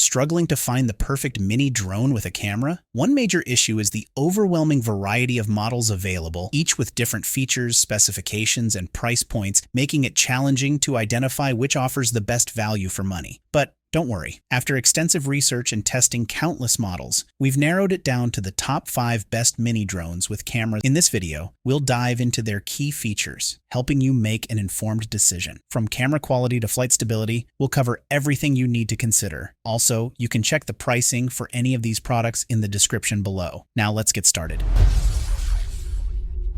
Struggling to find the perfect mini drone with a camera? One major issue is the overwhelming variety of models available, each with different features, specifications, and price points, making it challenging to identify which offers the best value for money. But don't worry. After extensive research and testing countless models, we've narrowed it down to the top 5 best mini drones with cameras. In this video, we'll dive into their key features, helping you make an informed decision. From camera quality to flight stability, we'll cover everything you need to consider. Also, you can check the pricing for any of these products in the description below. Now let's get started.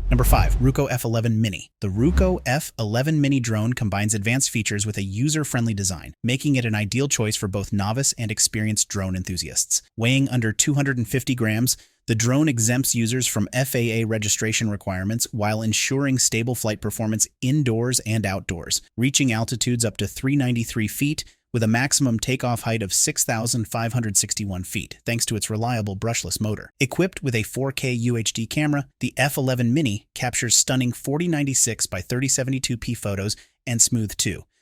Number 5. Ruko F11MINI. The Ruko F11MINI drone combines advanced features with a user-friendly design, making it an ideal choice for both novice and experienced drone enthusiasts. Weighing under 250 grams, the drone exempts users from FAA registration requirements while ensuring stable flight performance indoors and outdoors, reaching altitudes up to 393 feet, with a maximum takeoff height of 6,561 feet, thanks to its reliable brushless motor. Equipped with a 4K UHD camera, the F11MINI captures stunning 4096 by 3072p photos and smooth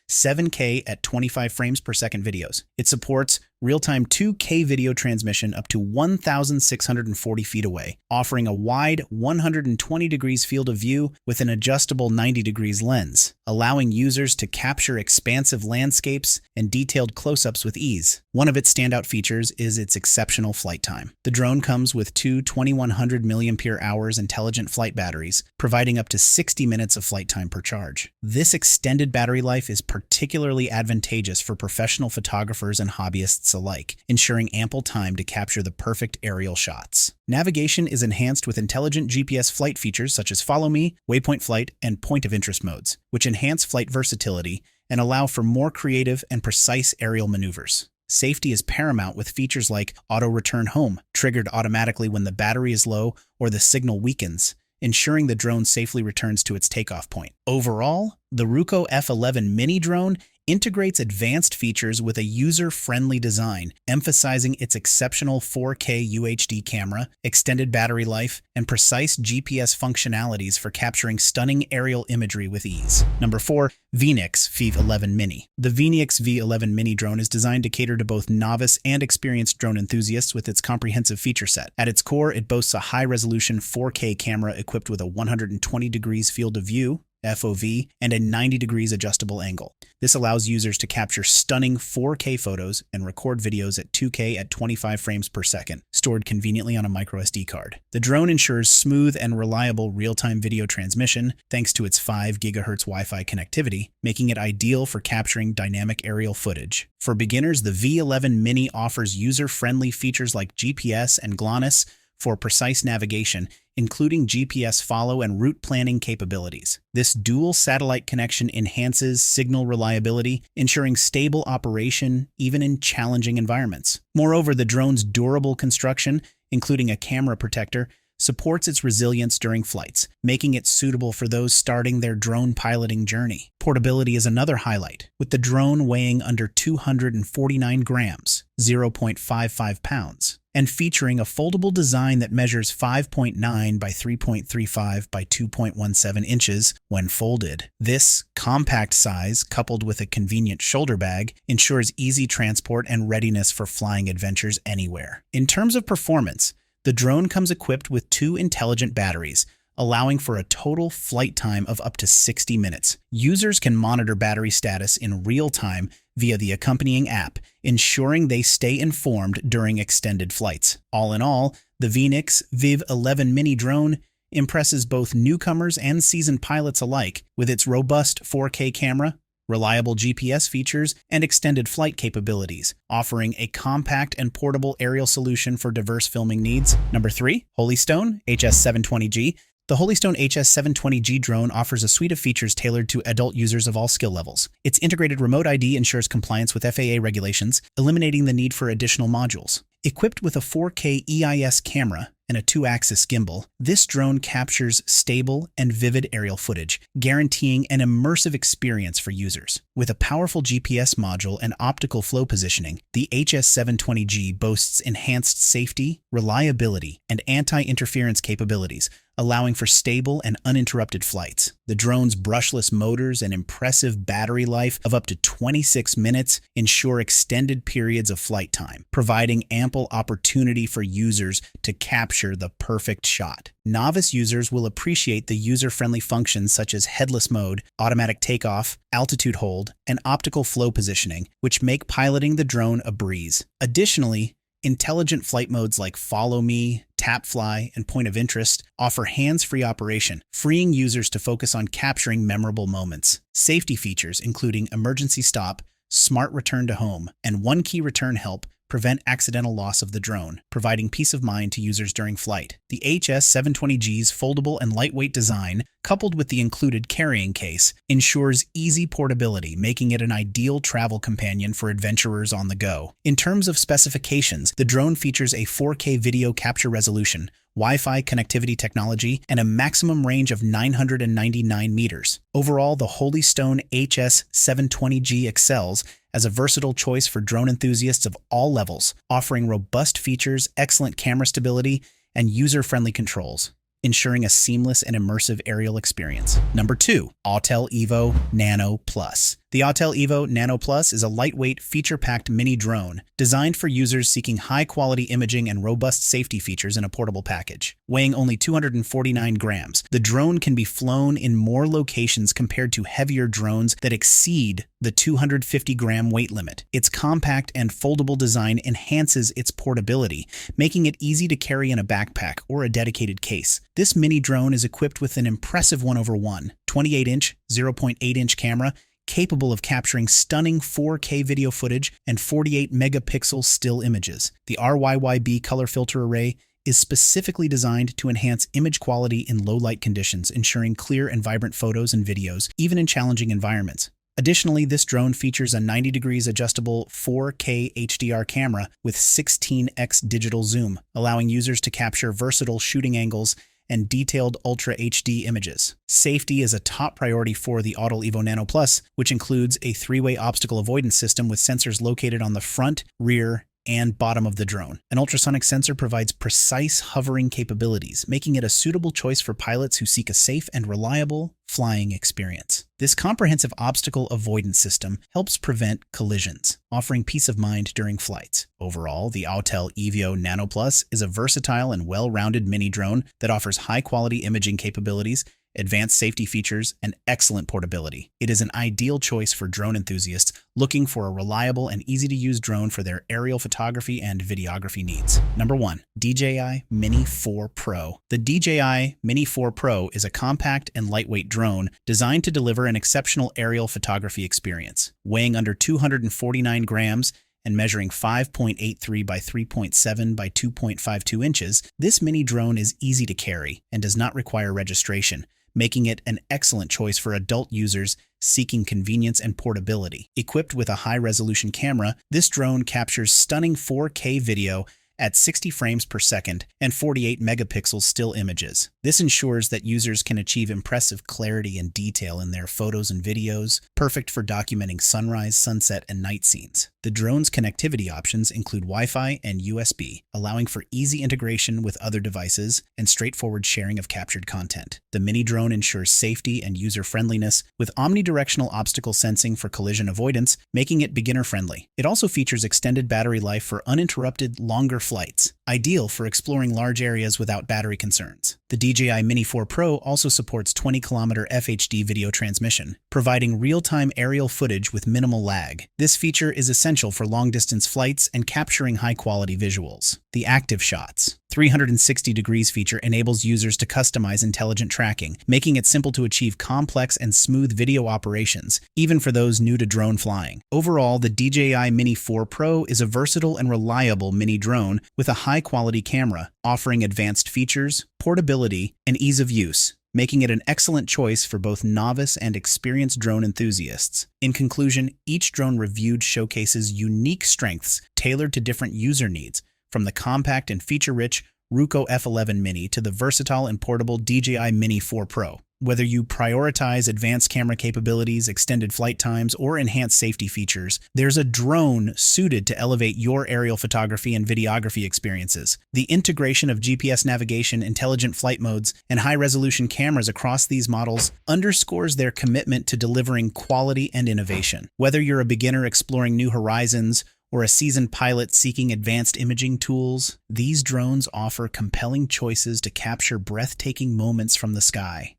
7K at 25 frames per second videos. It supports real-time 2K video transmission up to 1,640 feet away, offering a wide 120 degrees field of view with an adjustable 90 degrees lens, allowing users to capture expansive landscapes and detailed close-ups with ease. One of its standout features is its exceptional flight time. The drone comes with two 2100 mAh intelligent flight batteries, providing up to 60 minutes of flight time per charge. This extended battery life is particularly advantageous for professional photographers and hobbyists alike, ensuring ample time to capture the perfect aerial shots. Navigation is enhanced with intelligent GPS flight features such as Follow Me, Waypoint Flight, and Point of Interest modes, which enhance flight versatility and allow for more creative and precise aerial maneuvers. Safety is paramount with features like Auto Return Home, triggered automatically when the battery is low or the signal weakens, ensuring the drone safely returns to its takeoff point. Overall, the Ruko F11MINI drone integrates advanced features with a user-friendly design, emphasizing its exceptional 4K UHD camera, extended battery life, and precise GPS functionalities for capturing stunning aerial imagery with ease. Number 4. Veeniix V11MINI. The Veeniix V11MINI drone is designed to cater to both novice and experienced drone enthusiasts with its comprehensive feature set. At its core, it boasts a high-resolution 4K camera equipped with a 120 degrees field of view, FOV, and a 90 degrees adjustable angle. This allows users to capture stunning 4K photos and record videos at 2K at 25 frames per second, stored conveniently on a microSD card. The drone ensures smooth and reliable real-time video transmission thanks to its 5 GHz Wi-Fi connectivity, making it ideal for capturing dynamic aerial footage. For beginners, the V11MINI offers user-friendly features like GPS and GLONASS for precise navigation, including GPS follow and route planning capabilities. This dual satellite connection enhances signal reliability, ensuring stable operation even in challenging environments. Moreover, the drone's durable construction, including a camera protector, supports its resilience during flights, making it suitable for those starting their drone piloting journey. Portability is another highlight, with the drone weighing under 249 grams, 0.55 pounds, and featuring a foldable design that measures 5.9 by 3.35 by 2.17 inches when folded. This compact size, coupled with a convenient shoulder bag, ensures easy transport and readiness for flying adventures anywhere. In terms of performance, the drone comes equipped with 2 intelligent batteries, allowing for a total flight time of up to 60 minutes. Users can monitor battery status in real time via the accompanying app, ensuring they stay informed during extended flights. All in all, the Veeniix V11MINI drone impresses both newcomers and seasoned pilots alike with its robust 4K camera, reliable GPS features, and extended flight capabilities, offering a compact and portable aerial solution for diverse filming needs. Number 3. Holystone HS720G. The Holystone HS720G drone offers a suite of features tailored to adult users of all skill levels. Its integrated remote ID ensures compliance with FAA regulations, eliminating the need for additional modules. Equipped with a 4K EIS camera and a 2-axis gimbal, this drone captures stable and vivid aerial footage, guaranteeing an immersive experience for users. With a powerful GPS module and optical flow positioning, the HS720G boasts enhanced safety, reliability, and anti-interference capabilities, allowing for stable and uninterrupted flights. The drone's brushless motors and impressive battery life of up to 26 minutes ensure extended periods of flight time, providing ample opportunity for users to capture the perfect shot. Novice users will appreciate the user-friendly functions such as headless mode, automatic takeoff, altitude hold, and optical flow positioning, which make piloting the drone a breeze. Additionally, intelligent flight modes like Follow Me, Tap Fly, and Point of Interest offer hands-free operation, freeing users to focus on capturing memorable moments. Safety features including emergency stop, smart return to home, and one-key return help prevent accidental loss of the drone, providing peace of mind to users during flight. The HS720G's foldable and lightweight design, coupled with the included carrying case, ensures easy portability, making it an ideal travel companion for adventurers on the go. In terms of specifications, the drone features a 4K video capture resolution, Wi-Fi connectivity technology, and a maximum range of 999 meters. Overall, the Holy Stone HS720G excels as a versatile choice for drone enthusiasts of all levels, offering robust features, excellent camera stability, and user-friendly controls, ensuring a seamless and immersive aerial experience. Number 2, Autel EVO Nano Plus. The Autel EVO Nano Plus is a lightweight, feature-packed mini drone designed for users seeking high-quality imaging and robust safety features in a portable package. Weighing only 249 grams, the drone can be flown in more locations compared to heavier drones that exceed the 250-gram weight limit. Its compact and foldable design enhances its portability, making it easy to carry in a backpack or a dedicated case. This mini drone is equipped with an impressive 1/1, 28-inch, 0.8-inch camera, capable of capturing stunning 4K video footage and 48-megapixel still images. The RYYB color filter array is specifically designed to enhance image quality in low-light conditions, ensuring clear and vibrant photos and videos, even in challenging environments. Additionally, this drone features a 90 degrees adjustable 4K HDR camera with 16x digital zoom, allowing users to capture versatile shooting angles and detailed Ultra HD images. Safety is a top priority for the Autel EVO Nano Plus, which includes a 3-way obstacle avoidance system with sensors located on the front, rear, and bottom of the drone. An ultrasonic sensor provides precise hovering capabilities, making it a suitable choice for pilots who seek a safe and reliable flying experience. This comprehensive obstacle avoidance system helps prevent collisions, offering peace of mind during flights. Overall, the Autel EVO Nano Plus is a versatile and well-rounded mini drone that offers high-quality imaging capabilities, advanced safety features, and excellent portability. It is an ideal choice for drone enthusiasts looking for a reliable and easy-to-use drone for their aerial photography and videography needs. Number 1, DJI Mini 4 Pro. The DJI Mini 4 Pro is a compact and lightweight drone designed to deliver an exceptional aerial photography experience. Weighing under 249 grams and measuring 5.83 by 3.7 by 2.52 inches, this mini drone is easy to carry and does not require registration, making it an excellent choice for adult users seeking convenience and portability. Equipped with a high-resolution camera, this drone captures stunning 4K video at 60 frames per second and 48 megapixel still images. This ensures that users can achieve impressive clarity and detail in their photos and videos, perfect for documenting sunrise, sunset, and night scenes. The drone's connectivity options include Wi-Fi and USB, allowing for easy integration with other devices and straightforward sharing of captured content. The mini drone ensures safety and user-friendliness with omnidirectional obstacle sensing for collision avoidance, making it beginner-friendly. It also features extended battery life for uninterrupted, longer flights, ideal for exploring large areas without battery concerns. The DJI Mini 4 Pro also supports 20km FHD video transmission, providing real-time aerial footage with minimal lag. This feature is essential for long-distance flights and capturing high-quality visuals. The Active Shots 360 degrees feature enables users to customize intelligent tracking, making it simple to achieve complex and smooth video operations, even for those new to drone flying. Overall, the DJI Mini 4 Pro is a versatile and reliable mini drone with a high-quality camera, offering advanced features, portability, and ease of use, making it an excellent choice for both novice and experienced drone enthusiasts. In conclusion, each drone reviewed showcases unique strengths tailored to different user needs, from the compact and feature-rich Ruko F11MINI to the versatile and portable DJI Mini 4 Pro. Whether you prioritize advanced camera capabilities, extended flight times, or enhanced safety features, there's a drone suited to elevate your aerial photography and videography experiences. The integration of GPS navigation, intelligent flight modes, and high-resolution cameras across these models underscores their commitment to delivering quality and innovation. Whether you're a beginner exploring new horizons or a seasoned pilot seeking advanced imaging tools, these drones offer compelling choices to capture breathtaking moments from the sky.